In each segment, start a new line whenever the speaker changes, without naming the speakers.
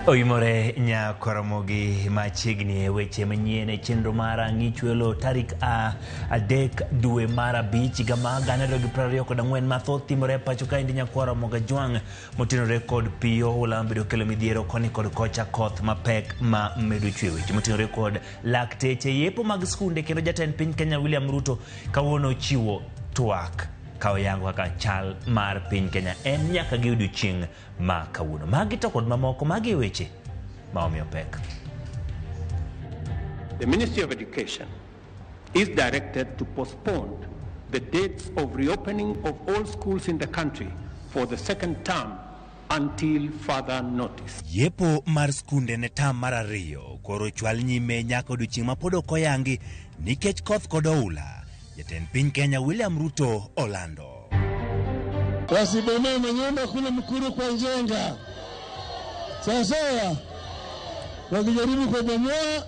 Oimore Nyakoromogi machiegni weche manyien chenro mara ng'ichwelo tarik 3 dwe mar 5 higa mar 2024 mathoth timore pacho kaendi Nyakoromoga Jwang' motenore kod piyo olambedo kelo midhiero koni kod kocha koth mapek ma medo chwe weche motenore kod lakteche yepo mag skunde kendo jatend piny Kenya William Ruto kawuono chiwo twak kao yango kaka chal mar piny Kenya en nyaka gi odiochieng' ma kawuono. Magi to kod mamoko magi weche maomiyo pek.
The Ministry of Education is directed to postpone the dates of reopening of all schools in the country for the second term until further notice.
Yepo mar skunde ne tam mar 2 koro chwal nyime nyaka odiochieng' ma pod ok oyangi nikech koth kod oula. Jatend piny Kenya William Ruto olando.
Wasibomee manyumba kule Mkuru kwa Njenga. Sawa. Wakijaribu kubomoa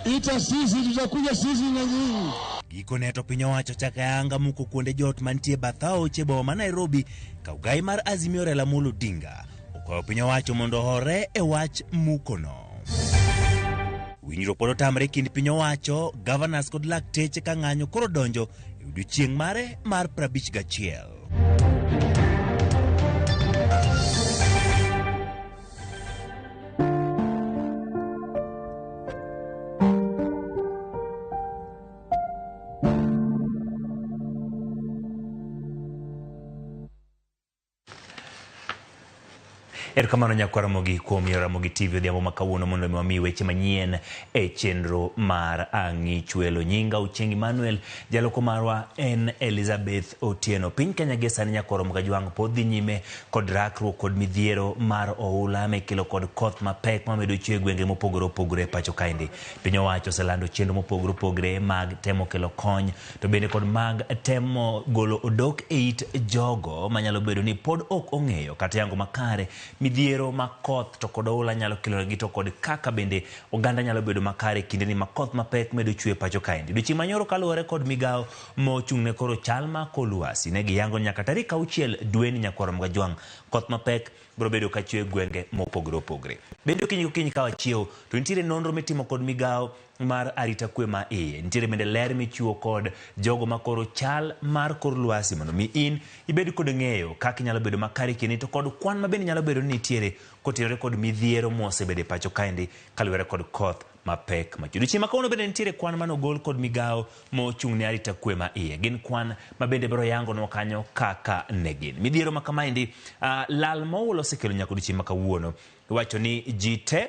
ita sisi tutakuja sisi na nyinyi.
Giko neto piny owacho chaka yanga muko kuonde jot mantie bathao chebo ma Nairobi kaugai mar Azimio Raila Amolo Odinga. Okwayo piny owacho mondo hore e wach mukono. Winjruok pod tamre kind piny owacho, governors kod lakteche ka ng'anyo koro donjo e odiochieng' mare mar 51. Erokamano Nyakoromogi kuom Ramogi TV odhiambo makawuono mondo miwami weche manyien e chenro mar ng'ichwelo. Nyinga Ochieng' Emmanuel, jaloko marwa en Elizabeth Otieno. Piny Kenya gi sani Nyakoromoga Jwang' pod dhi nyime kod rakruok kod midhiero mar oula mekelo kod koth mapek mamedo chwe gwenge mopogore opogore pacho kaendi. Piny owacho oselando chenro mopogore opogore mag temo kelo kony to bende kod mag temo golo odok e it jogo manyalo bedo ni pod ok ong'eyo kata yango makare midhiero makoth to kod oula nyalo kelo gi to kod kaka bende oganda nyalo bedo makare kinde ni makoth mapek medo chwe pacho kaendi. Odiochieng' manyoro kaluwore kod migao mochung'ne koro chal ma kor lwasi ne giyango nyaka tarik 6 dwe ni Nyakoromoga Jwang' koth mapek biro bedo ka chwe gwenge mopogore opogore. Bende okinyi ka wachiew to nitiere nonro mitimo kod migao mar arita kwe ma iye. Nitiere bende ler michiwo kod jogo makoro chal mar kor lwasi mondo mi in ibed kod ng'eyo kaka inyalo bedo makare kini to kod kwan ma bende nyalo bedo ni nitiere kotenore kod midhiero mosebede pacho kaendi kaluwore kod koth mapek machuok. Odiochieng' ma kawuono bende nitiere kwan manogol kod migao mochung'ne arita kwe ma iye. Gin kwan ma bende biro yango nwa kanyo kaka ne gin. Midhiero ma kamaendi lal moula osekelo nyaka odiochieng' ma kawuono. Iwacho ni ji te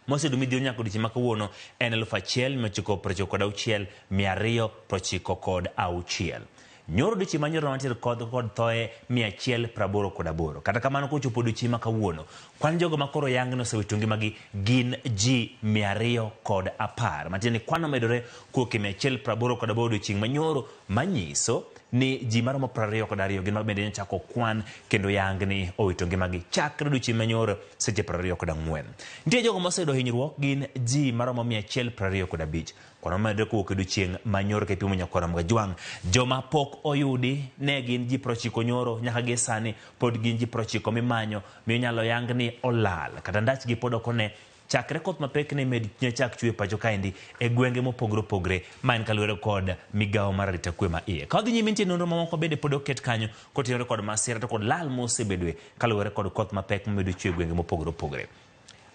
mosedo midhiero nyaka odiochieng' ma kawuono en 1,296,296. Nyoro odiochieng' manyoro mantiere kod thoe 188. Kata kamano kochopo odiochieng' ma kawuono kwan jogo makoro yang noseweto ngimagi gin ji 210. Matiende ni kwan omedore kuok 188 odiochieng' manyoro manyiso ni ji maromo 22 gin ma bende nyachako kwan kendo yang ni owito ngimagi chakre odiochieng' manyoro seche 24. Nitie jogo mosedo hinyruok gin ji maromo 125. Kwan omedore kuok odiochieng' manyoro kipimo Nyakoromoga Jwang'. Joma pok oyudi ne gin ji 90 nyoro nyaka gi sani pod gin ji 90 mimanyo miyo nyalo yang ni olal kata ndachgi pod ok one chakre koth mapek ne med nyachak chwe pacho kaendi e gwenge mopogore opogore man kaluwore kod migao mar arita kwe ma iye. Ka odhi nyime nitie nonro mamoko bende pod oket kanyo kotenore kod masira to kod lal mosebedoe kaluwore kod koth mapek mamedo chwe gwenge mopogore opogore.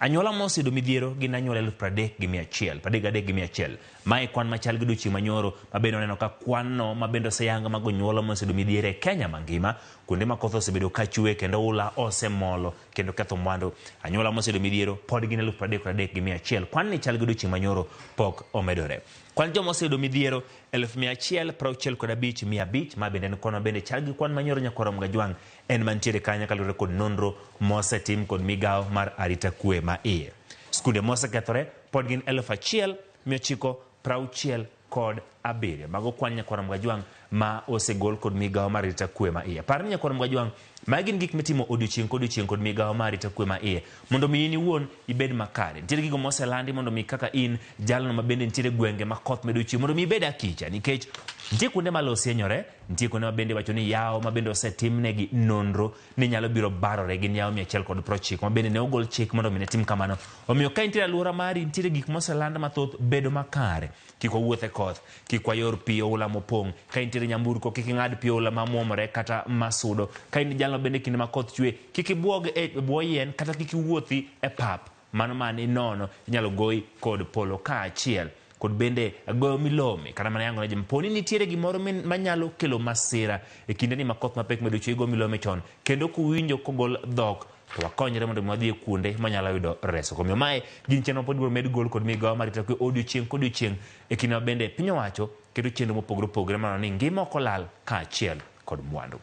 Anyuola mosedo midhiero gin anyuola 33,100. Mae kwan machal gi odiochieng' manyoro ma bende oneno ka kwan no ma bende oseyanga mag anyuola mosedo midhiero e Kenya mangima kuonde ma koth osebedo ka chwe kendo oula osemolo kendo ketho mwandu. Anyuola mosedo midhiero pod gin 33,100. Kwan ni chal gi odiochieng' manyoro pok omedore. Kwan joma osedo midhiero 165,500. Ma bende en kwan bende chal gi kwan manyoro Nyakoromoga Jwang' en mantiere kanya kaluwore kod nonro mosetim kod migao mar arita kwe ma iye. Skunde mosekethore pod gin 1,963. 7 mago kwan nyakwar Mgajwang' ma osegol kod migawo mar arita kwe ma iye. Par ni nyakwar Mgajwang' ma gin gik mitimo odiochieng' kod migawo mar arita kwe ma iye mondo mi in iwuon ibed makare. Nitiere gigo moselandi mondo mi kaka in jalno ma bende nitiere gwenge ma koth medo chwe mondo mi ibed akicha, nikech nitie kuonde ma losi enyoree, nitie kuonde ma bende wacho ni yawo ma bende osetimnegi nonro ni nyalo biro barore gin yawo 190 ma bende ne ogol chik mondo mi ne tim kamano. Omiyo ka nitiere alwora mari nitiere gik moseland mathoth, bedo makare, kik wawuoth e koth, kik wayor pi oula mopong', ka nitiere nyamburko kik ing'ad pi oula mamuomore kata masudo, ka in jalno bende kinde ma koth chwe kik ibuog e bwo yien kata kik iwuothi e pap, mano mani nono inyalo goyi kod polo kaachiel kod bende goyo milome kata mana yango ne jemponi nitiere gimoro manyalo kelo masira e kinde ni makoth mapek medo chwe go milome chon kendo kuwinjo kogol dhok to wakonyre mondo mwadhi e kuonde manyalo yudo reso. Omiyo mae gin chenro pod biro med gol kod migawo mar arita kwe odiochieng' kodiochieng' e kinde ma bende piny owacho keto chenro mopogore opogore mondo ni ngima ok olal kaachiel kod mwandu.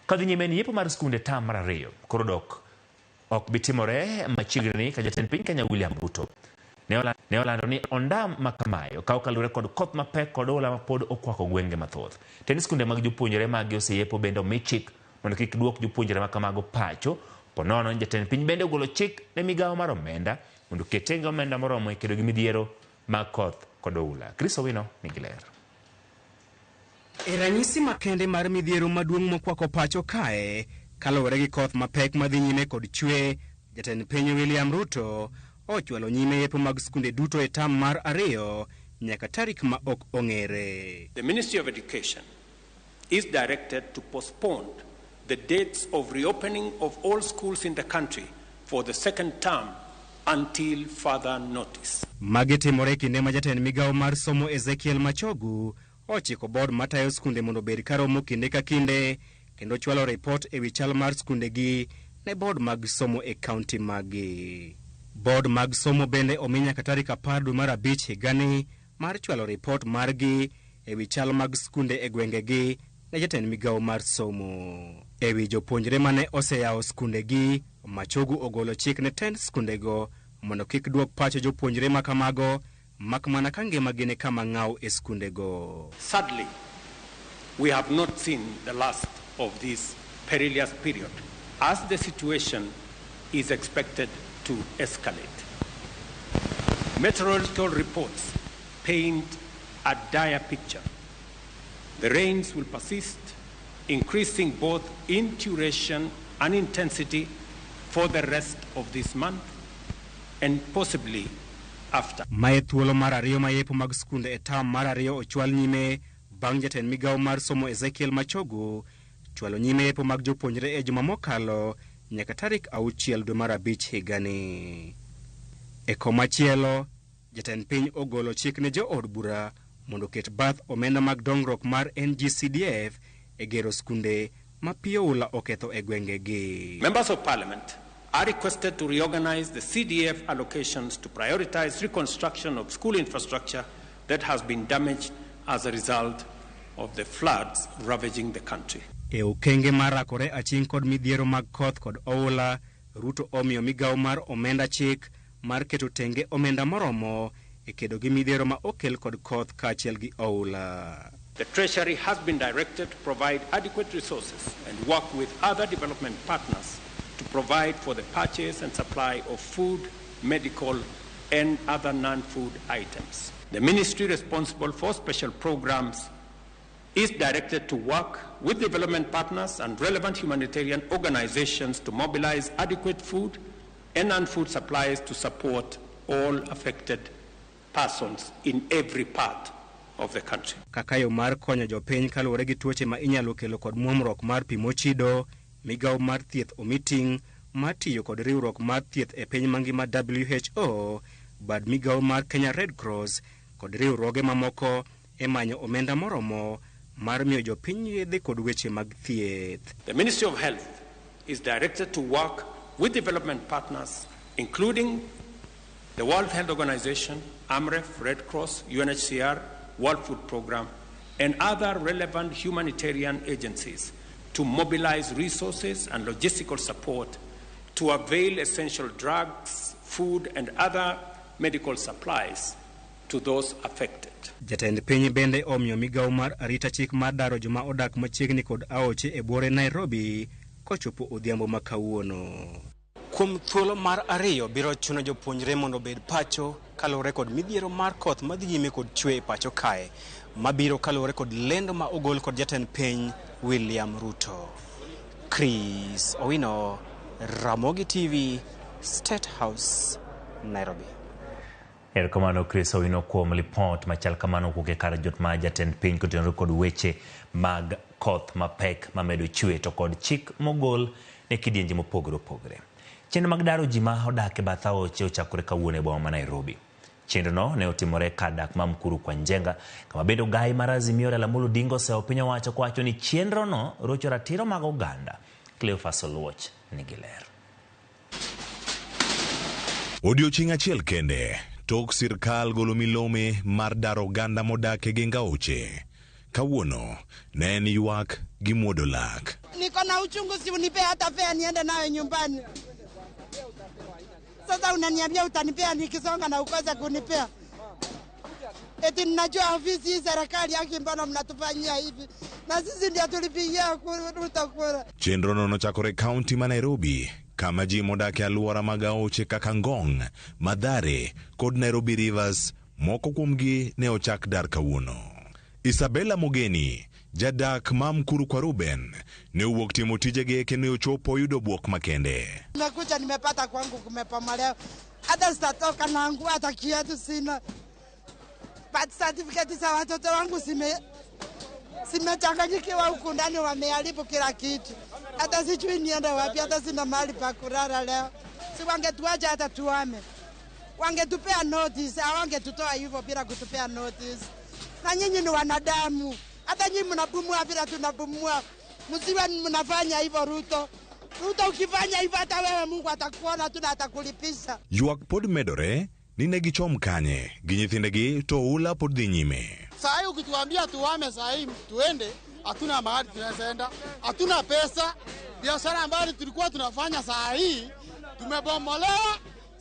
Kadhi nyime ni yepo mar skunde tam mar 2 koro dok ok bitimore machiegni ka jatend piny Kenya William Ruto ne olando ni ondam makamayo ka okalure kod koth mapek kod oula ma pod okwako gwenge mathoth. Tend skunde mag jopuonjre magi oseyepo bende omi chik mondo kik duok jopuonjre makamago pacho. Ponono jatend piny bende ogolo chik ne migawo mar omenda mondo ketenge omenda moromo e kedo gi midhiero mag koth kod oula. Chris Owino nigi ler.
E ranyisi makende mar midhiero maduong' mokwako pacho kae kaluwore gi koth mapek madhi nyime kod chwe, jatend piny William Ruto ochwalo nyime yepo mag skunde duto e tam mar 2 nyaka tarik ma ok ong'ere.
The Ministry of Education is directed to postpone the dates of reopening of all schools in the country for the second term until further notice.
Magi timore kinde ma jatend migawo mar somo Ezekiel Machogu ochiko board matayo skunde mondo bed karomo kinde ka kinde kendo chwalo report e wi chal mar skunde gi ne board mag somo e kaunti magi. Board mag somo bende omi nyaka tarik 10 dwe mar 5 higani mar chwalo report margi e wi chal mag skunde e gwenge gi ne jatend migawo mar somo. E wi jopuonjre mane oseyawo skunde gi, Machogu ogolo chik ne tend skunde go mondo kik duok pacho jopuonjre makamago mak mana ka ngima gi ne kama ng'aw e skunde go.
Sadly, we have not seen the last of this perilous period as the situation is expected to escalate. Meteorological reports paint a dire picture. The rains will persist, increasing both in duration and intensity for the rest of this month and possibly after.
Mae thuolo mar 2 mayepo mag skunde e tam mar 2 ochwal nyime bang' jatend migawo mar somo Ezekiel Machogu chwalo nyime yepo mag jopuonjre e juma mokalo nyaka tarik 6 dwe mar 5 higani. E komachielo, jatend piny ogolo chik ne jo od bura mondo ket bath omenda mag dongruok mar NGCDF e gero skunde ma pi oula oketho e gwenge gi.
Members of Parliament are requested to reorganize the CDF allocations to prioritize reconstruction of school infrastructure that has been damaged as a result of the floods ravaging the country.
E okenge marakore aching kod midhiero mag koth kod oula, Ruto omiyo migawo mar omenda chik mar keto tenge omenda moromo e kedo gi midhiero ma okel kod koth kaachiel gi oula.
The Treasury has been directed to provide adequate resources and work with other development partners to provide for the purchase and supply of food, medical, and other non-food items. The ministry responsible for special programs is directed to work with development partners and relevant humanitarian organizations to mobilize adequate food and non-food supplies to support all affected persons in every part of the country.
Kakayo mar konyo jopiny kaluwore gi tuoche ma inyalo kelo kod muomruok mar pi mochido, migawo mar thieth omiting mar tiyo kod riwruok mar thieth e piny mangima WHO, bad migawo mar Kenya Red Cross kod riwruoge mamoko e manyo omenda moromo mar miyo jopiny yedhe kod weche mag thieth.
The Ministry of Health is directed to work with development partners, including the World Health Organization, AMREF, Red Cross, UNHCR, World Food Programme, and other relevant humanitarian agencies to mobilize resources and logistical support to avail essential drugs, food, and other medical supplies to those affected.
Jatend piny bende omiyo migawo mar arita chik mar daro joma odak machiegni kod aoche e buore Nairobi kochopo odhiambo ma kawuono. Kuom thuolo mar ariyo biro chuno jopuonjre mondo obed pacho kalore kod midhiero mar koth madhi nyime kod chwe e pacho kae mabiro kalore kod lendo ma ogol kod jatend piny William Ruto. Chris Owino, Ramogi TV, State House, Nairobi.
Erokamano Chris Owino kuom report machal kamano kuke kar jot ma jatend piny kotenore kod weche mag koth mapek mamedo chwe to kod chik mogol ne kidienje mopogore opogore. Chenro mag daro ji ma odak e bath aoche ochakore kawuono e boma ma Nairobi. Chenro no ne otimore kadak ma Mkuru kwa Njenga kama bedo gai mar Azimio Raila Amolo Odinga oseo piny owacho kwacho ni chenro no rocho ratiro mag oganda. Cleophas Oluoch nigi ler.
Odiochieng' achiel kende tok sirkal golo milome mar daro oganda modak e geng aoche. Kawuono ne en ywak gi muodo lak.
Niko na uchungu, si unipe hata fare niende nayo nyumbani. Sasa unaniambia utanipea nikisonga na ukosa kunipea. Eti ninajua ofisi hii serikali yake mbona mnatufanyia hivi. Na sisi ndio tulipigia kura.
Chenro no nochakore kaunti ma Nairobi kama ji modak e alwora mag aoche kaka Ngong, Mathare kod Nairobi Rivers moko kuomgi ne ochak dar kawuono. Isabella Mogeni, jadak ma Mkuru kwa Ruben, ne uwok timo tijege kendo ochopo yudo buok makende.
Nimekuja nimepata kwangu kumepomolewa. Hata sitatoka nangu hata kiatu sina. Birth certificate za watoto wangu simechanganyikiwa huku ndani, wameharibu kila kitu. Hata sijui niende wapi, hata sina mahali pa kulala leo. Si wangetuacha hata tuame. Wangetupea notice, hawangetutoa hivyo bila kutupea notice. Na nyinyi ni wanadamu. Hata nyinyi mnabumua bila tunabumua. Msiwe mnafanya hivyo Ruto. Ruto ukifanya hivyo hata wewe Mungu atakuona tu na atakulipisha.
Ywak pod medore ni ne gichom kanye gi nyithindegi to ula pod dhi nyime.
Saa hii ukituambia tuame saa hii tuende, hatuna mahali tunaenda, hatuna pesa. Biashara ambayo tulikuwa tunafanya saa hii tumebomolewa,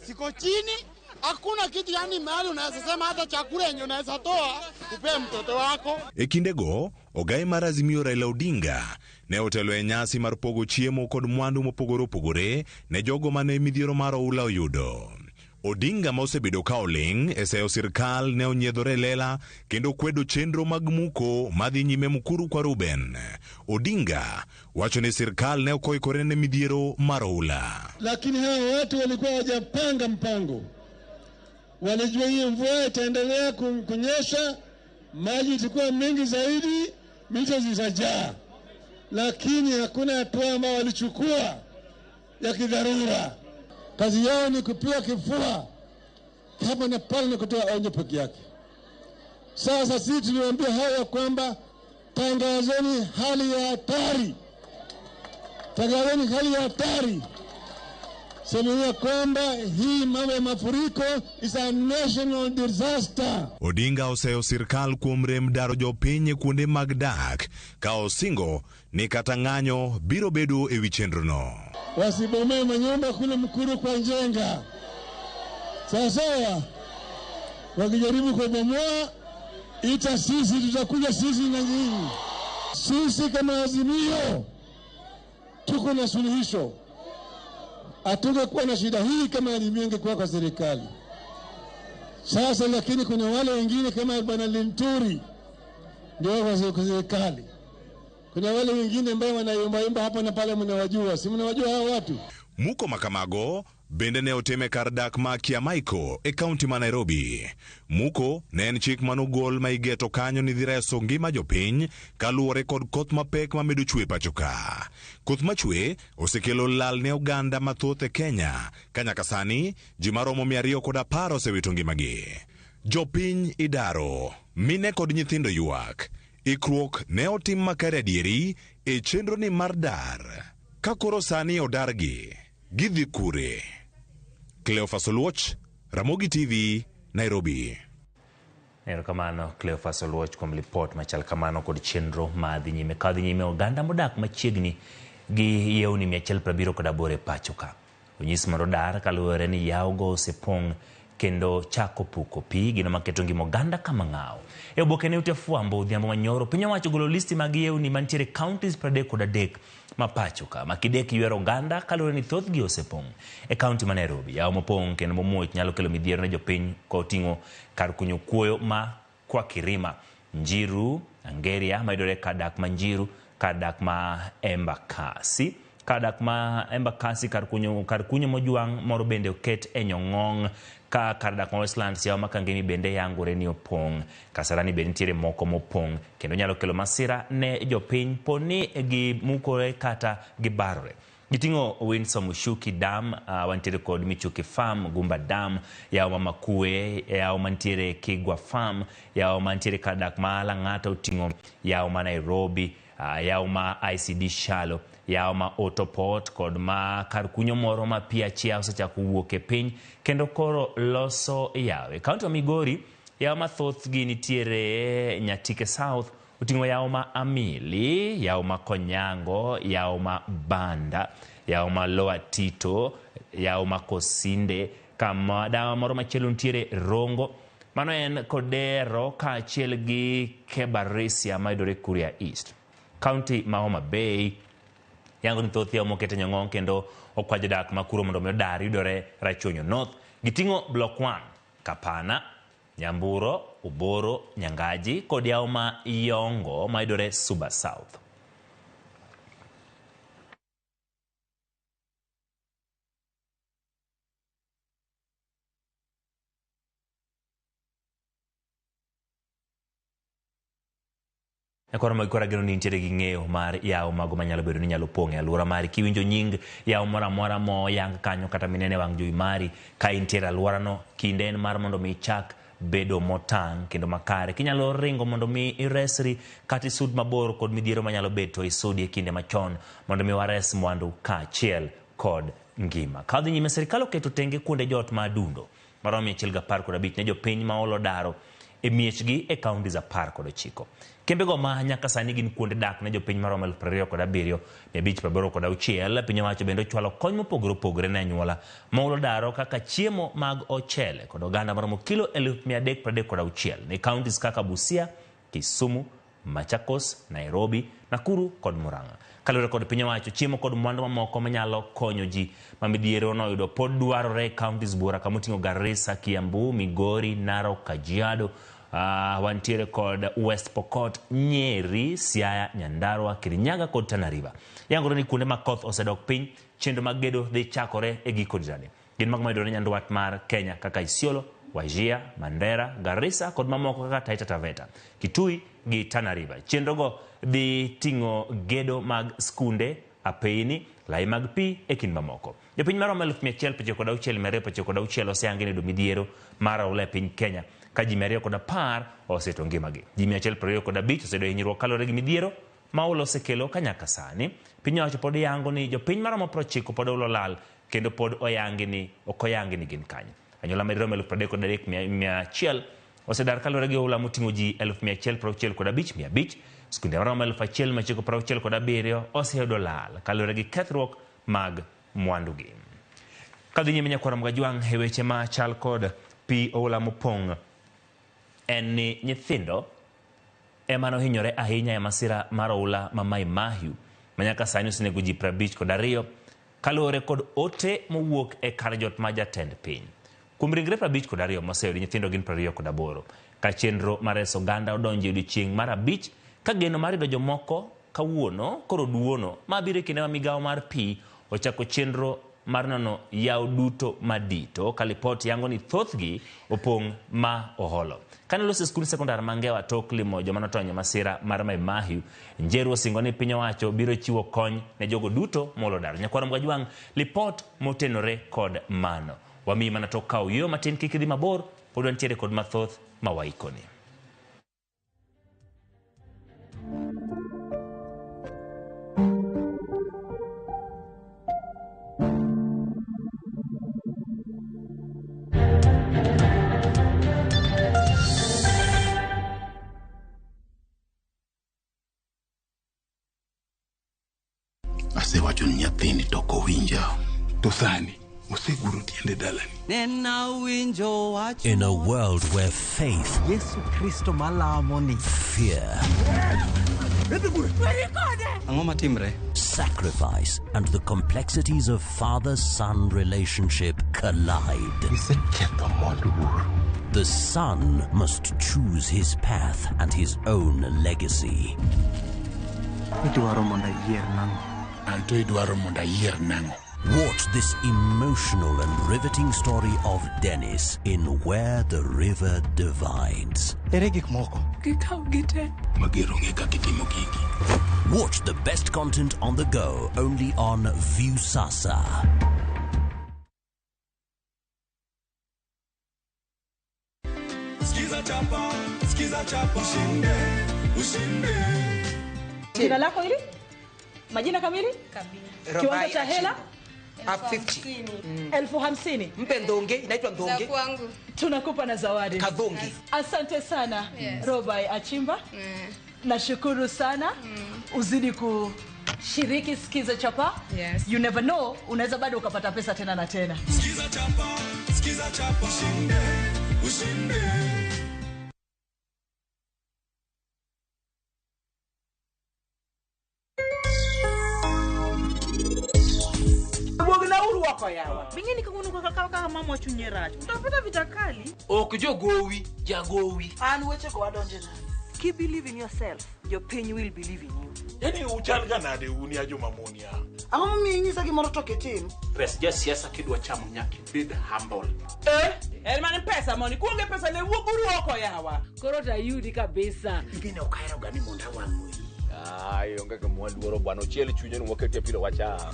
siko chini. Hakuna kitu, yani mahali unaweza sema hata chakula yenye unaweza toa upe mtoto wako. Ekindego ogai mar Azimio Raila Odinga ne otelo e nyasi mar pogo chiemo kod mwandu mopogore opogore ne jogo mane midhiero mar oula oyudo. Odinga ma osebedo ka oling' e seyo sirkal ne onyiedhore lela kendo kwedo chenro mag muko madhi nyime Mkuru kwa Ruben. Odinga wacho ni sirkal ne okoikore ne midhiero mar oula.
Lakini hao watu walikuwa hawajapanga mpango. Walijua hii mvua itaendelea kunyesha, maji itakuwa mengi zaidi, mito zitajaa. Lakini hakuna hatua ambao walichukua ya kidharura. Kazi yao ni kupiga kifua hapa na pale na kutoa onyo peke yake. Sasa sisi tuliwaambia hao kwamba tangazeni hali ya hatari. Tangazeni hali ya hatari. Semeni kwamba hii mambo ya mafuriko is a national disaster.
Odinga oseyo sirkal kuom rem daro jopiny kuonde mag dak ka osingo ni kata ng'anyo biro bedo e wi chenro no.
Wasibomee manyumba kule Mkuru kwa Njenga. Sasa wakijaribu kubomoa, ita sisi tutakuja sisi na nyinyi. Sisi kama Azimio tuko na suluhisho. Hatungekuwa na shida hii kama Azimio ingekuwa kwa serikali. Sasa lakini kuna wale wengine kama Bwana Linturi ndio kwa serikali. Kuna wale wengine ambao wanayomba hapa na pale, mnawajua. Si mnawajua hao watu?
Muko makamago bende ne oteme kar dak ma Kiamaiko e kaunti ma Nairobi. Muko ne en chik manogol ma igeto kanyo ni dhi reso ngima jopiny kaluwore kod koth mapek mamedo chwe pacho ka. Koth machwe osekelo lal ne oganda mathoth e Kenya, ka nyaka sani ji maromo 210 osewito ngimagi. Jopiny idaro, mine kod nyithindo ywak. Ikruok ne otim makare adieri e chenro ni mar dar. Ka koro sani odargi, gidhi kure? Cleophas Oluoch, Ramogi TV, Nairobi.
Erokamano Cleophas Oluoch kuom report machal kamano kod chenro madhi nyime. Kadhi nyime oganda modak machiegni gi yewni 178 e pacho ka. Onyis mondo dar kaluwore ni yawogo osepong' kendo chako puko pi gino maketo ngima oganda kama ng'aw. E oboke ne utefuambo odhiambo manyoro piny owacho golo listi mag yewni mantiere counties 33 ma pacho ka ma kidek ywero oganda kaluwore ni thothgi osepong'. E kaunti ma Nairobi yawo mopong' kendo momuoch nyalo kelo midhiero ne jopiny koting'o kar kunyo kuoyo ma kwa Kirima, Njiru, Angeria mayudore kadak ma Njiru, kadak ma Embakasi. Kadak ma Embakasi kar kunyo mojuang moro bende oket e Nyong'ong, ka kadak ma Westlands yawo makangemi bende yangore ni opong'. Kasarani bende nitiere moko mopong' kendo nyalo kelo masira ne jopiny poni gi mukore kata gi barore. Giting'o Windsor Mushuki Dam, wantiere kod Michuki Farm, Gumba Dam, yawo Makue, yawo mantiere Kigwa Farm, yawo mantiere kadak ma Lang'ata oting'o yawo ma Nairobi, yawo ma ICD Shallow, yawo ma Otoport kod ma kar kunyo moro ma pi achia osechako wuok e piny kendo koro loso yawe. Kaunti ma Migori yawo mathoth gi nitiere Nyatike South oting'o yawo ma Amili, yawo ma Konyango, yawo ma Banda, yawo ma Lower Tito, yawo ma Kosinde, kama dawa moro machielo nitiere Rongo. Mano en Kodero kaachiel gi Kebarisia mayudore Kuria East. County ma Homa Bay yango ni thoth yawo mokete Nyong'ong kendo okwa jodak makuro mondo mi odar yudore Rachuonyo North. Giting'o Block 1, Kapana, Nyamburo, Uboro, Nyangaji kod yawo ma Yongo mayudore Suba South. Ekora magikora geno ni nitiere gi ng'eyo mar yawo mago manyalo bedo ni nyalo pong' e alwora mari. Kiwinjo nying yawo moro amora moyang kanyo kata minene wang' jowi mari ka intiere alworano, kinde en mar mondo mi ichak bedo motang' kendo makare. Kinyalo ringo mondo mi iresri kata isud mabor kod midhiero manyalo bedo to isudi e kinde machon mondo mi wares mwandu kaachiel kod ngima. Kadhi nyime sirikal oketo tenge kuonde jot ma adundo maromo 115 ne jopiny ma olo daro e miechgi e kaunti 19. Kembego ma nyaka sani gin kuonde dak ne jopiny maromo 27,586. Piny owacho bende ochwalo kony mopogore opogore ne anyuola ma olo daro kaka chiemo mag ochele kod oganda maromo kilo 336 ne kauntis kaka Busia, Kisumu, Machakos, Nairobi, Nakuru kod Murang'a. Kaluwore kod piny owacho, chiemo kod mwandu mamoko manyalo konyo ji ma midhiero noyudo pod dwarore e kauntis buora kamoting'o Garissa, Kiambu, Migori, Narok, Kajiado, wantiere kod West Pokot, Nyeri, Siaya, Nyandarua, Kirinyaga kod Tana River. Yangore ni kuonde ma koth osedok piny, chenro mag gedo dhi chakore e giko dweni. Gin mago mayudore nyandwat mar Kenya kaka Isiolo, Wajir, Mandera, Garissa kod mamoko kaka Taita Taveta, Kitui gi Tana River. Chenrogo dhi ting'o gedo mag skunde, apeini, lai mag pi e kind mamoko. Jopiny maromo 1,196 oseyangi ni yudo midhiero mar oula e piny Kenya ka ji 210 oseto ngimagi. Ji 125 osedo hinyruok kaluwore gi midhiero ma oula osekelo ka nyaka sani. Piny owacho pod yango ni jopiny maromo 90 pod oula olal kendo pod ok oyangi ni gin kanye. Anyuola maromo 33,100 osedar kaluwore gi oula moting'o ji 165,500. Skunde maromo 1,967 oseyudo lal kaluwore gi kethruok mag mwandugi. Kadhi nyime nyakwara Mgajwang' e weche ma chal kod pi oula mopong' en ni nyithindo ema nohinyore ahinya e masira mar oula ma Mai Mahiu manyaka sani osenego ji 52 kaluwore kod ote mowuok e kar jot ma jatend piny. Kuom ringre 52 moseyudi, nyithindo gin 28 ka chenro mar reso oganda odonjo e odiechieng' mar 5 ka geno mar yudo jomoko kawuono koro duono ma biro e kinde ma migawo mar pi ochako chenro mar nono yawo duto madito ka lipot yango ni thothgi opong' ma oholo. Kane loso skul sekondar Mangewa tok limo joma notonyo masira mar Mai Mahiu, Njeru osingo ni piny owacho biro chiwo kony ne jogo duto molo daro. Nyakwara Mgajwang' lipot motenore kod mano. Wamiyi mana tok kawo yo matin kik idhi mabor, pod wantiere kod mathoth ma waikoni.
Asewacho ni nyathini tok owinja.
To sani
In a world where faith, fear, sacrifice, and the complexities of father-son relationship collide. The son must choose his path and his own legacy. Watch this emotional and riveting story of Dennis in Where the River Divides. Watch the best content on the go only on Viusasa.
Jina lako hili? Majina kamili? Kiwango cha hela?
50.
50,000.
Mpe ndonge, inaitwa ndonge.
Tunakupa na zawadi.
Kadhongi.
Asante sana, Robai Achimba. Nashukuru sana. Uzidi kushiriki Sikiza Chapa. You never know, unaweza bado ukapata pesa tena na tena. Sikiza Chapa, ushinde.
Bingeni kakunuka kaka mama wachunyeracho. Utapata vitakali.
Okujo gowi, jagowi.
Weche go adonjena. Keep believing yourself. Your pain will believe in you.
Yani uchalga nade uni ajo mamonia.
Ama mimi nyisa ki moroto ketin.
Presija siasa kidwa chamo nyaki bid humble.
Elmani pesa moni kuonge pesa le wuguru wako yawa.
Korota yudi kabisa.
Ngine ukaira gani monda wangu.
Yonga kama duoro bwana chieli chunye ni wakati pilo wacha.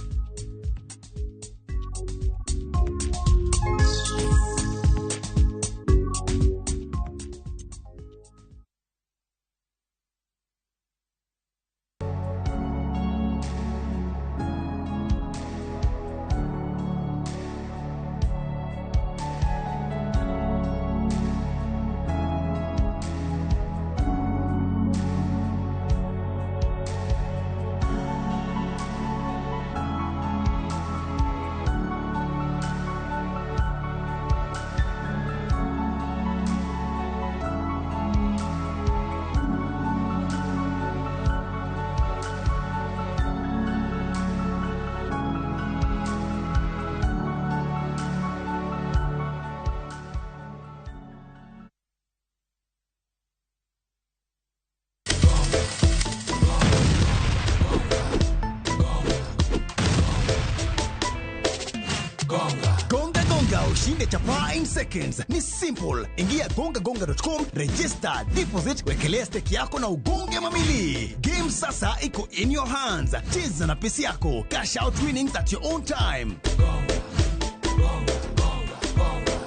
Ushinde chapa in seconds. Ni simple. Ingia gongagonga.com, register, deposit, wekelea stake yako na ugonge mamili. Game sasa iko in your hands. Cheza na pesa yako. Cash out winnings at your own time.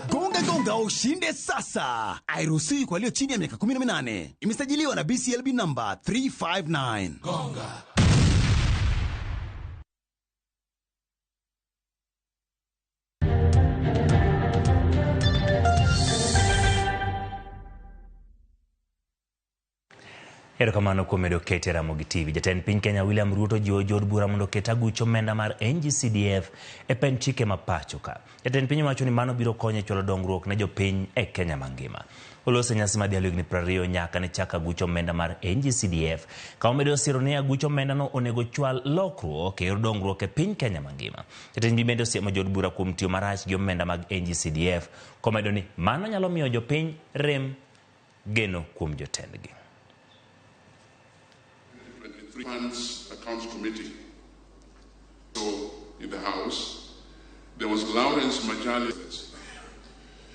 Gonga ushinde sasa. Hairuhusiwi kwa walio chini ya miaka 18. Imesajiliwa na BCLB number 359. Gonga.
Erokamano kuom medo kete Ramogi TV. Jatend piny Kenya William Ruto jiwo jood bura mondo ket aguch omenda mar NGCDF e pen chike ma pacho ka. Jatend piny wacho ni mano biro konyo chwalo dongruok ne jopiny e Kenya mangima. Olose nyasi madhialo higni 20 nyaka ne chak aguch omenda mar NGCDF. Ka omedo siro ni aguch omenda no onego chwal lokruok e yor dongruok e piny Kenya mangima. Jatend bende osiemo jood bura kuom tiyo marach gi omenda mag NGCDF. Komedo ni mano nyalo miyo jopiny rem geno kuom jotendgi.
Funds Accounts Committee. So, in the House, there was Lawrence Majali.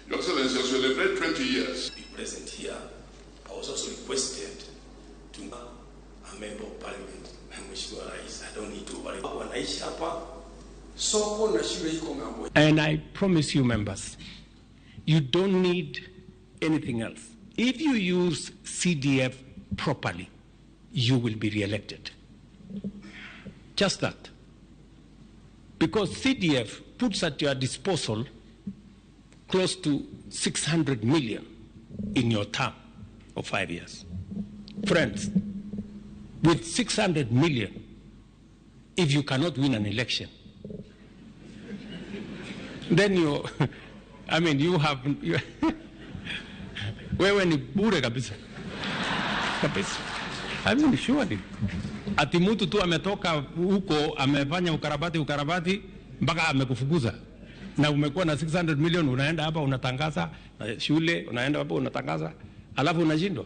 Your Excellency, as we celebrate 20 years.
Be present here. I was also requested to be a member of Parliament. I don't need to worry.
And I promise you, members, you don't need anything else. If you use CDF properly, you will be re-elected. Just that. Because CDF puts at your disposal close to 600 million in your term of 5 years. Friends, with 600 million, if you cannot win an election, then you, I mean, you have, wewe ni bure kabisa. Kabisa. I mean, surely. Ati mtu tu ametoka huko, amefanya ukarabati, mpaka amekufukuza. Na umekuwa na 600 million, unaenda hapa unatangaza, shule, unaenda hapa unatangaza, alafu unashindwa.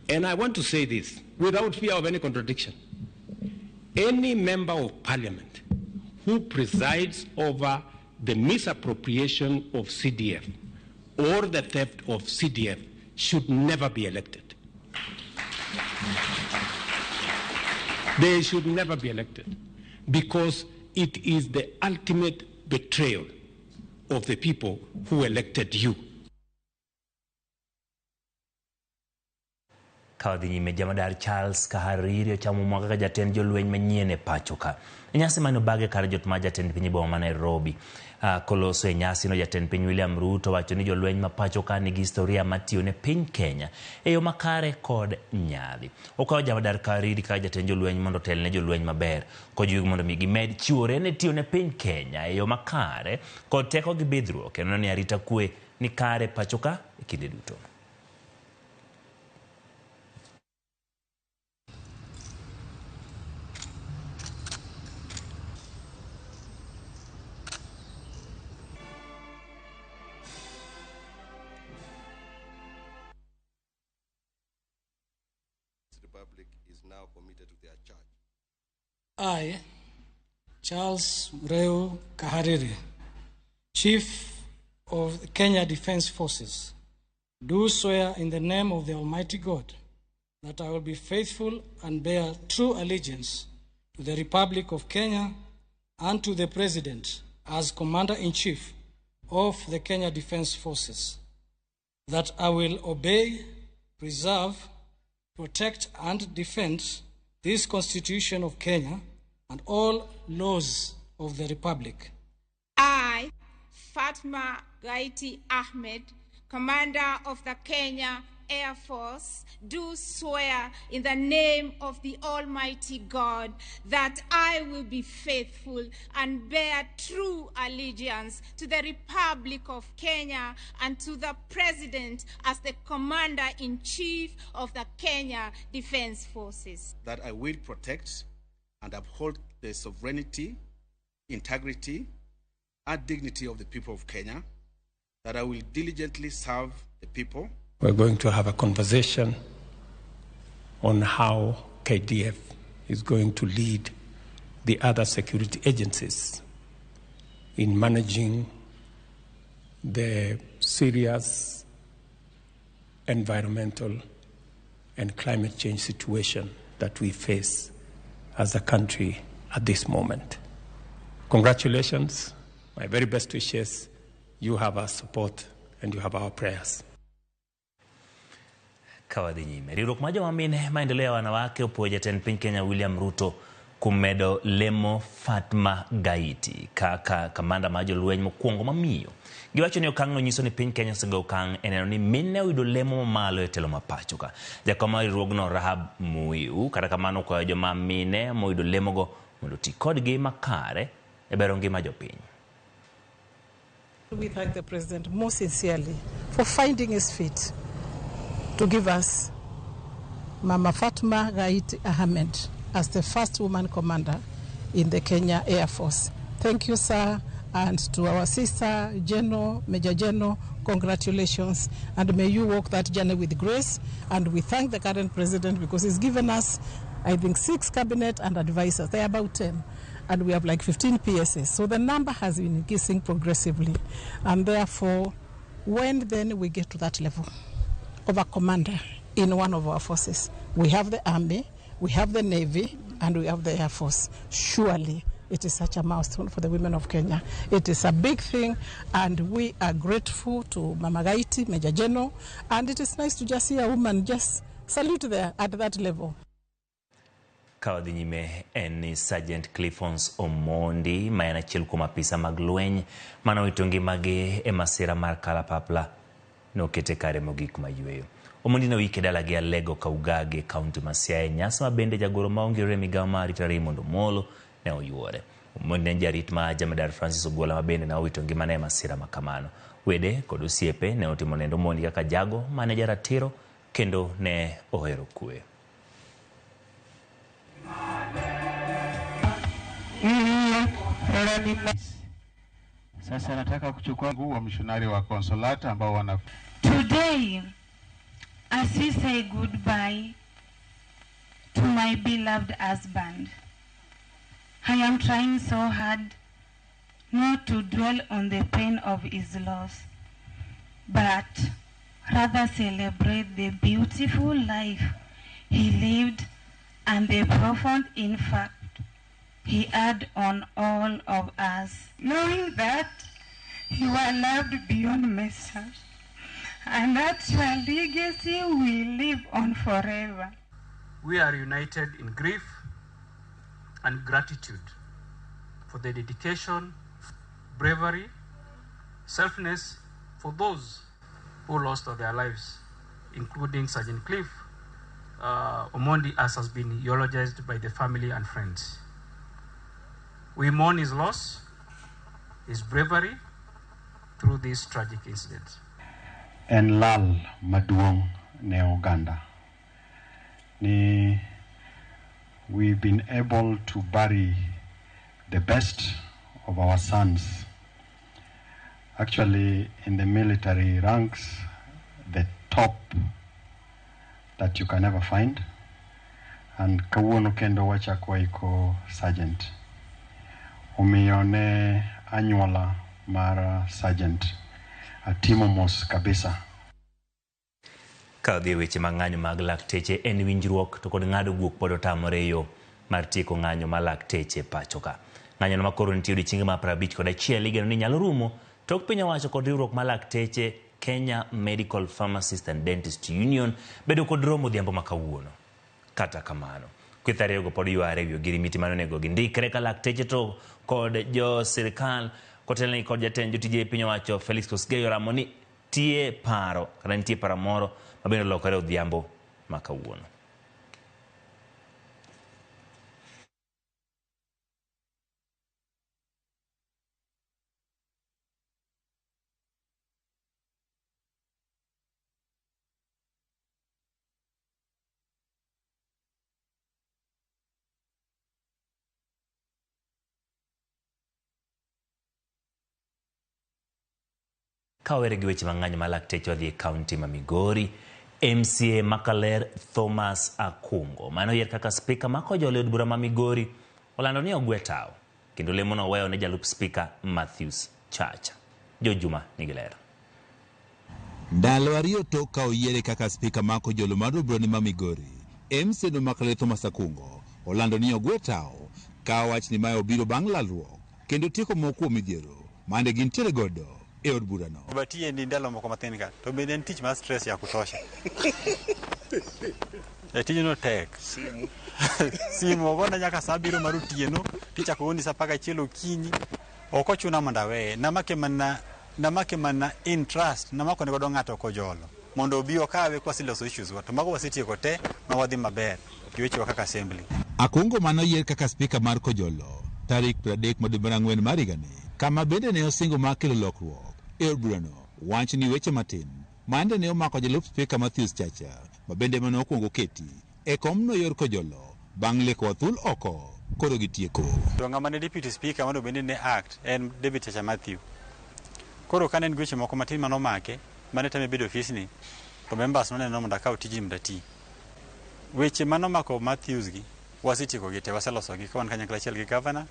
And I want to say this, without fear of any contradiction. Any member of parliament who presides over the misappropriation of CDF or the theft of CDF should never be elected. They should never be elected because it is the ultimate betrayal of the people who elected you.
Kawadhi nyime jamadar Charles Kahariri ochamu mwaka ka jatend jolweny manyien e pacho ka. Nyasi mano bage kar jotma jatend piny boma ma Nairobi. Koloso e nyasi no jatend piny William Ruto wacho ni jolweny ma pacho ka nigi historia matiyo ne piny Kenya e yo makare kod nyadhi. Okawo jamadar Kahariri ka jatend jolweny mondo telne jolweny maber kojiwo mondo mi gimed chiwore ne tiyo ne piny Kenya e yo makare kod teko gi bidhruok kendo ni arita kwe ni kare pacho ka e kinde duto.
I, Charles Mreu Kahariri, Chief of the Kenya Defence Forces, do swear in the name of the Almighty God that I will be faithful and bear true allegiance to the Republic of Kenya and to the President as Commander-in-Chief of the Kenya Defence Forces, that I will obey, preserve, protect and defend this Constitution of Kenya and all laws of the Republic.
I, Fatma Gaiti Ahmed, Commander of the Kenya Air Force, do swear in the name of the Almighty God that I will be faithful and bear true allegiance to the Republic of Kenya and to the President as the Commander-in-Chief of the Kenya Defence Forces.
That I will protect and uphold the sovereignty, integrity, and dignity of the people of Kenya. That I will diligently serve the people.
We're going to have a conversation on how KDF is going to lead the other security agencies in managing the serious environmental and climate change situation that we face as a country at this moment. Congratulations, my very best wishes. You have our support and you have our prayers.
Kawadhi nyime. Riwruok ma joma mine maendeleo ya wanawake opuoyo jatend piny Kenya William Ruto kumedo lemo Fatma Gaiti kaka kamanda ma jolweny mokwongo mamiyo. Giwacho ni okang' no nyiso ni piny Kenya osego okang' e neno ni mine oyudo lemo mamalo e telo ma pacho ka. Jakom mar riwruogno Rahab Muiu kata kamano okwayo joma mine moyudo lemogo mondo ti kodgi makare e bero ngima jopiny.
We thank the President most sincerely for finding his feet to give us Mama Fatma Gaiti Ahmed as the first woman commander in the Kenya Air Force. Thank you, sir, and to our sister General, Major General, congratulations, and may you walk that journey with grace. And we thank the current president because he's given us, I think, 6 cabinet and advisors. They are about 10. And we have like 15 PSS. So the number has been increasing progressively. And therefore, when then we get to that level of a commander in one of our forces, we have the Army, we have the Navy, and we have the Air Force. Surely, it is such a milestone for the women of Kenya. It is a big thing, and we are grateful to Mama Gaiti, Major General, and it is nice to just see a woman just salute there at that level.
Kawadhi nyime en Sergeant Cliffons Omondi ma en achiel kuom apisa mag lweny mane owito ngimagi e masira mar kalapapla nokete kare mogik mayweyo. Omondi ne oyike dala gi Alego Kaugage kaunti ma Siaya, nyasi ma bende jagoro maonge yore migawo mar arita Raymond Omolo ne oyuore. Omondi jarit ma Jamadar Francis Ogola mabende na owito ngimane masira makamano. Wede kod osiepe ne otimo nendo Omondi kaka jago mane jaratiro kendo ne ohero kwe.
Sasa nataka kuchukua nguvu wa mishonari wa Consolata ambao wana
Today, as we say goodbye to my beloved husband, I am trying so hard not to dwell on the pain of his loss, but rather celebrate the beautiful life he lived and the profound impact he had on all of us, knowing that you are loved beyond measure and that your legacy will live on forever.
We are united in grief and gratitude for the dedication, bravery, selflessness for those who lost their lives, including Sergeant Cliff Omondi, as has been eulogized by the family and friends. We mourn his loss, his bravery through this tragic incident.
En lal maduong ne Uganda. We've been able to bury the best of our sons. Actually, in the military ranks, the top that you can ever find. And kawuono kendo wachakwa iko sergeant. Umione anyuola mara sergeant atimo mos kabisa.
Kadhi weche mang'anyo mag lakteche en winjruok to kod ng'ado guok pod otamore yo mar tieko ng'anyo ma lakteche pachoka. Ng'anyo ma koro nitie odiechienge ma 51 igeno ni nyalo rumo tok piny owacho kod riwruok ma lakteche Kenya Medical Pharmacist and Dentist Union bedo kod romo odhiambo ma kawuono. Kata kamano kweth ariyogo pod yware ewi ogirimiti manonego gindikre ka lakteche to kod jo sirkal kotelni kod jatend jotije piny owacho Felix Kosgei oramo ni tie paro kata nitie paro moro mabende lokore odhiambo ma kawuono. Kawere gi weche mang'anyo ma lakteche odhi e kaunti ma Migori, MCA Makaler Thomas Akungo mano yier kaka spika ma kojolo od bura ma Migori olando ni ogwe tao kendo lemo no weyo ne jalup spika Matthews Chacha. Jojuma nigilera.
Ndalo ariyo tok ka oyiere kaka spika ma kojolo mar od bura ma Migori, MCA no Makaler Thomas Akungo olando ni ogwe tao ka wach ni mae obiro bang' lalruok kendo tieko moko midhiero mane gintiere godo e od burano.
Batie ni ndalo moko matin ka to bende tich ma stress ya kutosha. Tijno tek. Simu ogona nyaka saa biro mar otieno ticha ko oni saa paka chielo okinyi ok ochuna monda we namake mana interest namako ne godo ng'ato kojolo mondo obi okawe kwa siloso issues to mago wasetieko te ma wadhi maber giwecho kaka assembly.
Akungo mano yier kaka spika mar kojolo tarik 30 Novemba mar higani kama bende ne osingo mar kelo lokruok e od burano wach ni weche matin mande ne omako jalup spika Matthews Chacha ma bende mane okwongo keti e komno yor kojolo bang' leko thul oko koro gitieko.
To ng'ama ne deputy speaker mano bende ne act en David Chacha Matthew. Koro kane en weche moko matin manomake mane tame bedo ofisni to members noneno mondo akaw tiji mdati. Weche manomako Matthews gi wasetieko gi te waseloso gi kawan kanyakla achiel gi governor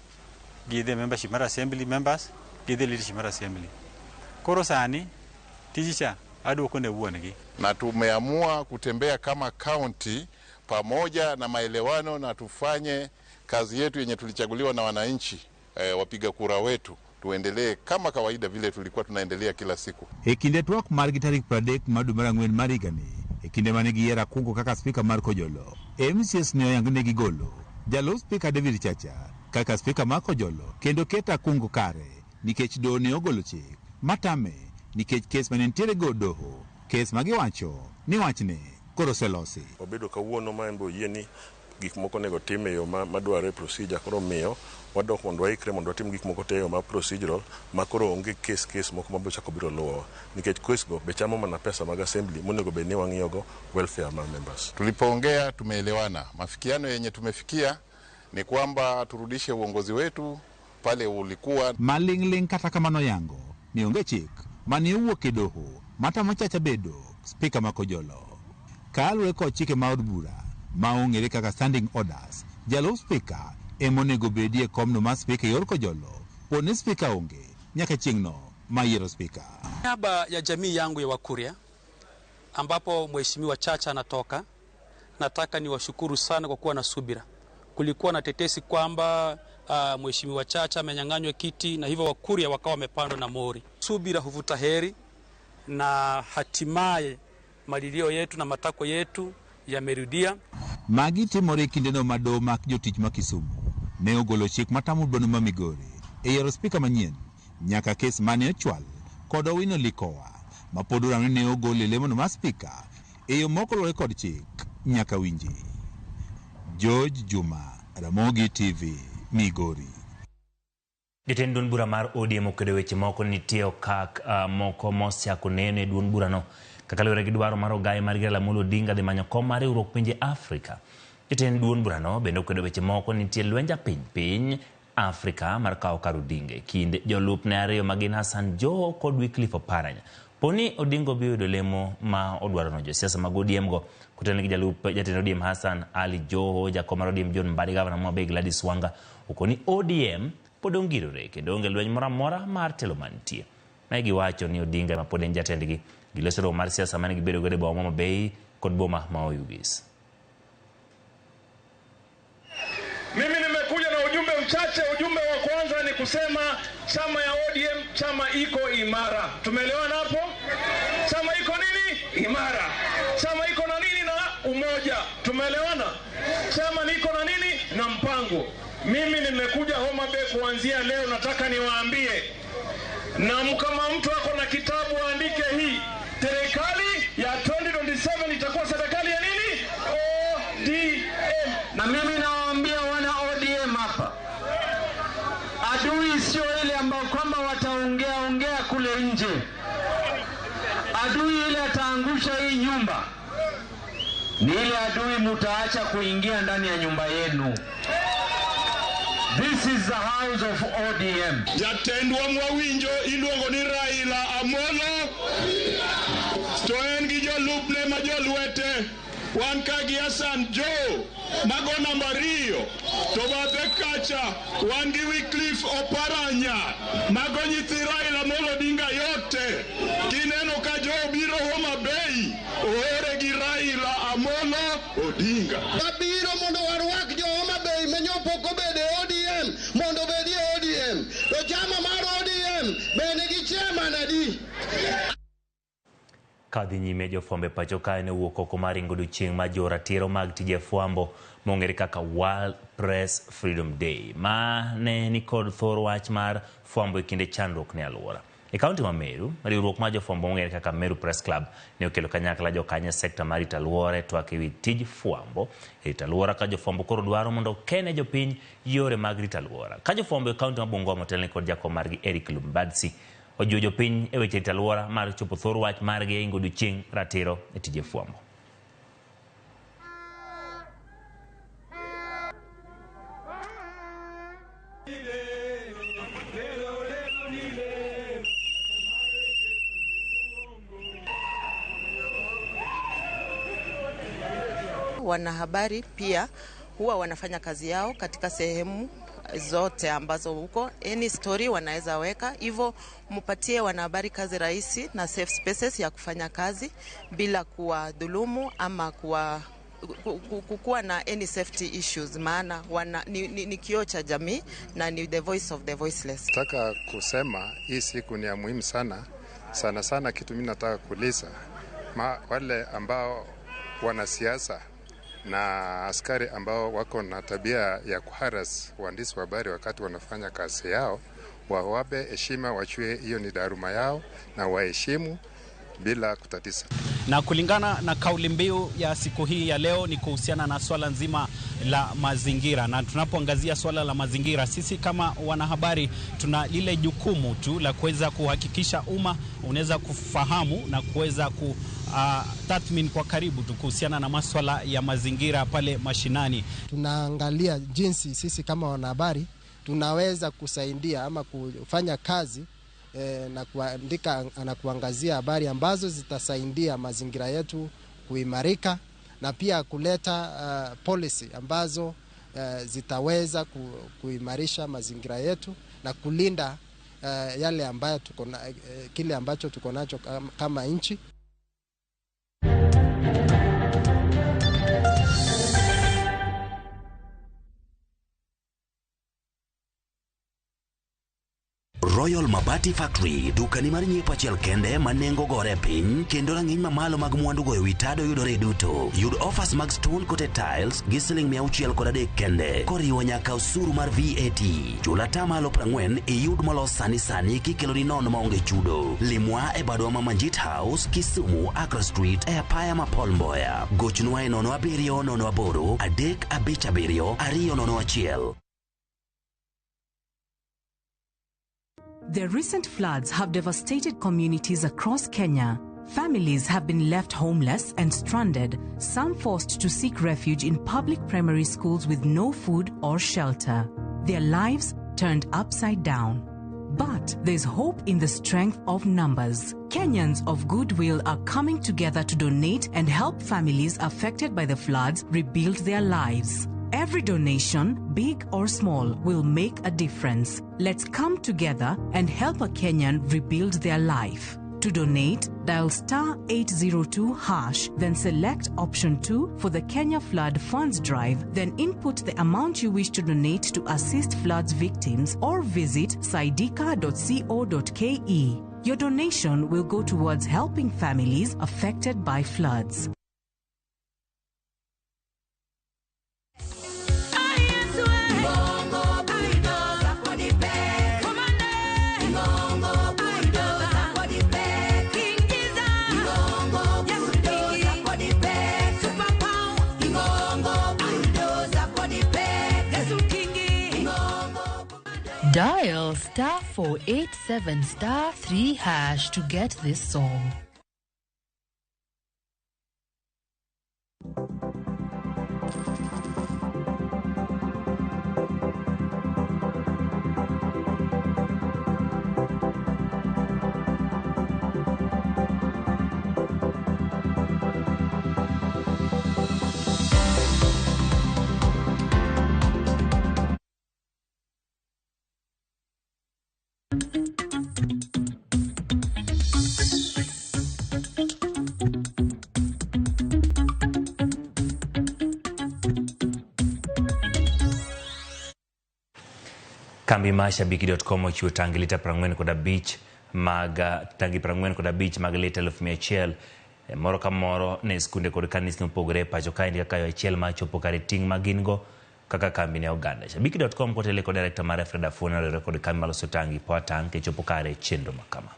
gi the membership mar assembly members gi the leadership mar assembly. Koro sani tijicha aduoko ne wuongi.
Na tumeamua kutembea kama county pamoja na maelewano na tufanye kazi yetu yenye tulichaguliwa na wananchi wapiga kura wetu tuendelee kama kawaida vile tulikuwa tunaendelea kila siku.
E kinde twak mar tarik 30 Novemba mar higani e kinde mane giyiero Akungo kaka spika mar kojolo, MCS ne oyangone gi golo jalup spika David Chacha kaka spika mar kojolo kendo keto Akungo kare nikech doho ne ogolo chik matame nikech kes mane nitiere go doho, kes magiwacho ni wachne koro selosi.
Obedo kawuono ma en bo yie ni gik moko nego tim e yo madware procedure koro miyo
wadok mondo waikre mondo watim gik moko te ma procedural makoro onge case moko mabocha kobiro luwo nikech case go be chamo mana pesa mag assembly monego be ni wang'iyogo welfare ma members.
Tulipoongea tumeelewana. Mafikiano yenye tumefikia ni kwamba turudishe uongozi wetu pale ulikuwa.
Maling'ling kata kamano yango ni onge chik mani owuok e doho mata machacha bedo Spika Makojolo. Kalure kod chike ma od bura ma ong'ere kaka standing orders, jalup spika emonego bedie komno ma spika yor Kojolo poni spika onge nyaka chieng'no ma yiero spika.
Niaba ya jamii yangu ya Wakuria ambapo Mheshimiwa Chacha anatoka, nataka niwashukuru sana kwa kuwa na subira. Kulikuwa na tetesi kwamba Mheshimiwa Chacha amenyang'anywa kiti na hivyo Wakuria wakawa wamepandwa na mori. Subira huvuta heri na hatimaye malilio yetu na matako yetu yamerudia.
Magi timore kindeno mado mak jotich ma Kisumu ne ogolo chik matamo bano ma Migori e yiero spika manyien nyaka kes mane ochwal kod Owino Likowa ma pod orang'o ne ogolo lemono ma spika e yo mokoluwore kod chik nyaka winji. George Juma, Ramogi TV, Migori.
Jatend duond bura mar ODM okedo weche moko nitie okak moko mosiako neno e duond burano kaka luwore gi dwaro mar ogai mar Raila Amolo Odinga dhi manyo kom mar riwruok pinje Afrika. Jatend duond burano bende okedo weche moko nitie lwenja piny Afrika mar kawo kar Odinga kind jolupne ariyo magin Hassan Joho kod Wycliffe Oparanya. Poni Odinga biro yudo lemo ma odwarono josiasa mag ODM go kutene gi jatend ODM Hassan Ali Joho, jakom mar ODM John Mbadi, gavana ma Bay Gladys Wanga okoni ODM pod ongirore kendo onge lweny moro amora mar telo mantie. Ne giwacho ni Odinga ma pod en jatendgi giloso romo mar siasa mane gibedo godo e boma ma Bay kod boma ma Oyugis.
Mimi nimekuja na ujumbe mchache. Ujumbe wa kwanza ni kusema chama ya ODM chama iko imara. Tumeelewana hapo? Chama iko nini? Imara. Chama iko na nini? Na umoja. Tumeelewana? Chama niko na nini? Na mpango. Mimi nimekuja Homa Bay kuanzia leo, nataka niwaambie, na kama mtu ako na kitabu andike hii. Serikali ya 2027 itakuwa serikali ya nini? ODM. Na mimi nawaambia wana ODM hapa, adui sio ile ambao kwamba wataongea kule nje. Adui ile ataangusha hii nyumba ni ile adui mutaacha kuingia ndani ya nyumba yenu. This is the house of ODM.
Jatendwa mwawinjo iluongo ni Raila Amolo. To en gi jolupne ma jolwete. Wan ka gi Hassan Joho mago namba 2. To bathe kacha wan gi Wycliffe Oparanya mago nyithi Raila Amolo Odinga yote. Kineno ka Joho biro Homa Bay ohere gi Raila Amolo Odinga.
Abiro mondo warwak jo Homa Bay menyopo ko bede ODM mondo bedie ODM. To chama mar ODM bende gi chairman adi.
Kadhi nyime jofwambo e pacho kae ne wuok oko mar ringo odiechieng' ma joratiro mag tije fwambo mong'ere kaka World Press Freedom Day ma ne nikod thor wach mar fwambo e kinde chandruok ne alwora. E kaunti ma Meru, riwruok mar jofwambo mong'ere kaka Meru Press Club ne okelo kanyakla jokanye sekta mar rito alwora e twak ewi tij fwambo e rito alwora ka jofwambo koro dwaro mondo okene jopiny yore mag rito alwora. Ka jofwambo e kaunti ma Bungoma otelne kod jakom margi Eric Lumbadsi ojiwo jopiny e weche rito alwora mar chopo thor wach margi e ringo odiechieng' ratiro e tije fwambo.
Wanahabari pia huwa wanafanya kazi yao katika sehemu zote ambazo huko any story wanaweza weka, hivyo mupatie wanahabari kazi rahisi na safe spaces ya kufanya kazi bila kuwadhulumu ama kukuwa na any safety issues, maana ni kioo cha jamii na ni the voice of the voiceless.
Nataka kusema hii siku ni ya muhimu sana sana. Kitu mimi nataka kuuliza wale ambao wanasiasa na askari ambao wako na tabia ya kuharas waandishi wa habari wakati wanafanya kazi yao, wawape heshima, wachue hiyo ni daruma yao na waheshimu bila kutatiza.
Na kulingana na kauli mbiu ya siku hii ya leo ni kuhusiana na swala nzima la mazingira, na tunapoangazia swala la mazingira, sisi kama wanahabari tuna lile jukumu tu la kuweza kuhakikisha umma unaweza kufahamu na kuweza tathmini kwa karibu tu kuhusiana na masuala ya mazingira pale mashinani.
Tunaangalia jinsi sisi kama wanahabari tunaweza kusaidia ama kufanya kazi na kuandika na kuangazia habari ambazo zitasaidia mazingira yetu kuimarika, na pia kuleta policy ambazo zitaweza kuimarisha mazingira yetu na kulinda yale ambayo kile ambacho tuko nacho kama nchi.
Royal Mabati Factory, dukani mar nyiepo achiel kende manengo gore piny, kendo rang'iny mamalo mag mwandu go ewi tado yudore duto. Yud offers mag stone coated tiles gi $630 kende, koriwo nyaka osuru mar VAT. Chula tamalo 40 iyud molos sani kikelo ni nono maonge chudo. Limwa e badwa ma Manjit House, Kisumu, Accra Street, e apaya ma Paul Mboya. Gochnwa e 070 357 201.
The recent floods have devastated communities across Kenya. Families have been left homeless and stranded, some forced to seek refuge in public primary schools with no food or shelter. Their lives turned upside down. But there's hope in the strength of numbers. Kenyans of goodwill are coming together to donate and help families affected by the floods rebuild their lives. Every donation, big or small, will make a difference. Let's come together and help a Kenyan rebuild their life. To donate, dial *802#, then select option 2 for the Kenya Flood Funds Drive, then input the amount you wish to donate to assist floods victims, or visit saidika.co.ke. Your donation will go towards helping families affected by floods.
Dial *487*3# to get this song.
Kambi mashabiki.com ochiwo tangi lita 45 maga tangi 45 mag lita 1,100 moro ka moro ne skunde kod kanisa mopogore pacho kae ndi kaka achiel ma chopo kare ting magingo kaka kambi ne Uganda. Shabiki.com kotele kod director mar Freda Funa rekod kambi maloso tangi po tangi chopo kare chenro makama.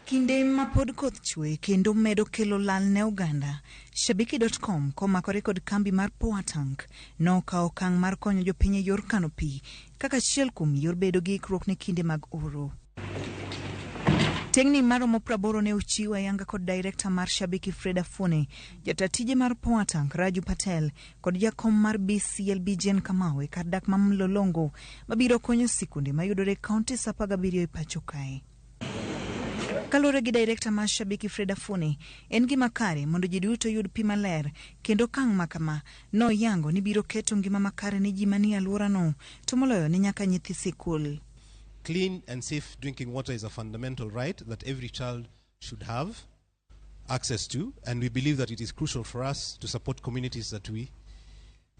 Kinde ma pod koth chwe kendo medo kelo lal ne Uganda, Shabiki.com komakore kod kambi mar Poa Tank nokawo okang' mar konyo jopiny e yor kano pi kaka achiel kuom yor bedo gi ikruok ne kinde mag oro. Tengni maromo 80 ne ochiw ayanga kod director mar Shabiki Freda Fune, jatatije mar Poa Tank Raju Patel kod jakom mar BCLB Jen Kamawe kar dak ma Mlolongo mabiro konyo sikunde mayudore kaunti 17 e pacho kae. Kalure gi director mar Shabiki Freda Fune, en gima kare mondo ji duto yud pi maler kendo kang' makama no yango ni biro keto ngima makare ne ji manie alwora no to moloyo ni nyaka nyithi sikul.
Clean and safe drinking water is a fundamental right that every child should have access to, and we believe that it is crucial for us to support communities that we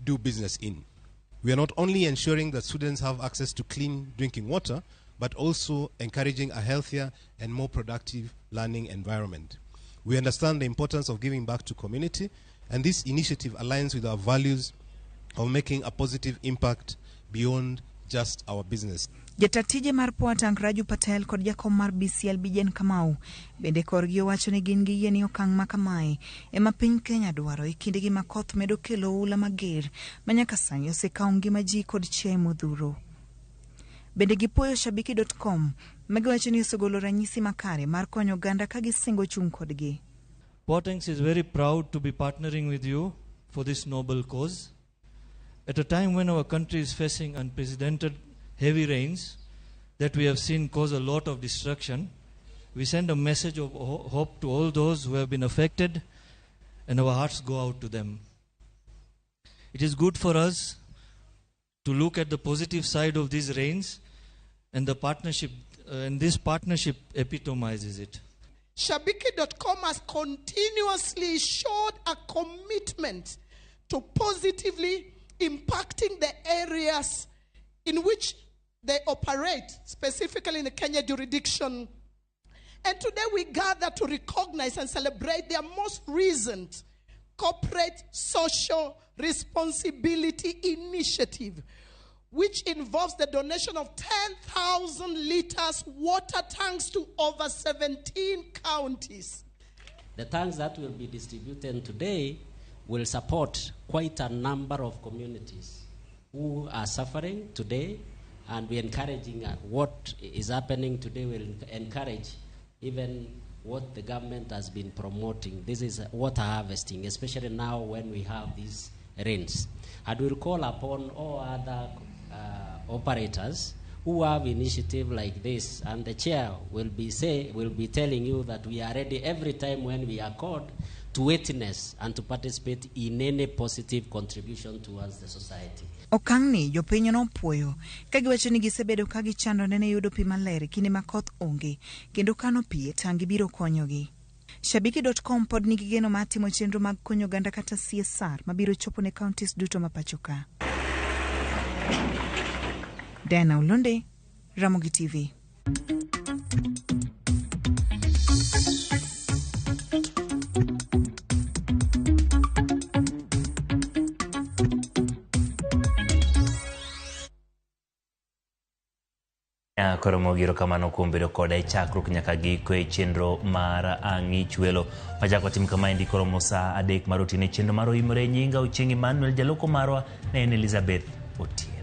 do business in. We are not only ensuring that students have access to clean drinking water, but also encouraging a healthier and more productive learning environment. We understand the importance of giving back to community, and this initiative aligns with our values of making a positive impact beyond just our business.
Jatatije mar Poatang Raju Patel kod jakom mar BCLB Jen Kamau bende korgi owacho ni gin gi yie ni okang' ma kamae ema piny Kenya dwaro e kindegi ma koth medo kelo ula mager manyaka sani osekawo ngima ji kod chiaye modhuro. Bende gipuoyo Shabiki.com magiwacho ni osegolo ranyisi makare mar konyo oganda ka gisingo chung' kodgi.
Potangs is very proud to be partnering with you for this noble cause. At a time when our country is facing unprecedented heavy rains that we have seen cause a lot of destruction, we send a message of hope to all those who have been affected, and our hearts go out to them. It is good for us to look at the positive side of these rains, and the partnership, and this partnership epitomizes it.
Shabiki.com has continuously showed a commitment to positively impacting the areas in which they operate, specifically in the Kenya jurisdiction. And today we gather to recognize and celebrate their most recent corporate social responsibility initiative, which involves the donation of 10,000 liters water tanks to over 17 counties.
The tanks that will be distributed today will support quite a number of communities who are suffering today, and we're encouraging what is happening today will encourage even what the government has been promoting. This is water harvesting, especially now when we have these rains. And we'll call upon all other operators who have initiative like this, and the chair will be telling you that we are ready every time when we are called to witness and to participate in any positive contribution towards the society.
Okang'ni jopiny nopuoyo ka giwacho ni gisebedo ka gichandore ne yudo pi maler kinde ma koth onge, kendo kano pi e tangi biro konyogi. Shabiki.com pod nigi geno mar timo chenro mag konyo oganda kata CSR mabiro chopo ne counties duto ma pacho ka. Diana Ulunde, Ramogi TV.
Koromo giro kamano kuom bedo koda e chakruok nyaka giko e chenro mar Ang'ich Welo. Wachako tim kama endi koromo saa 3 mar otieno chenro mar Oimore. Nyinga Ochieng' Emmanuel, jaloko marwa ne en Elizabeth Oti.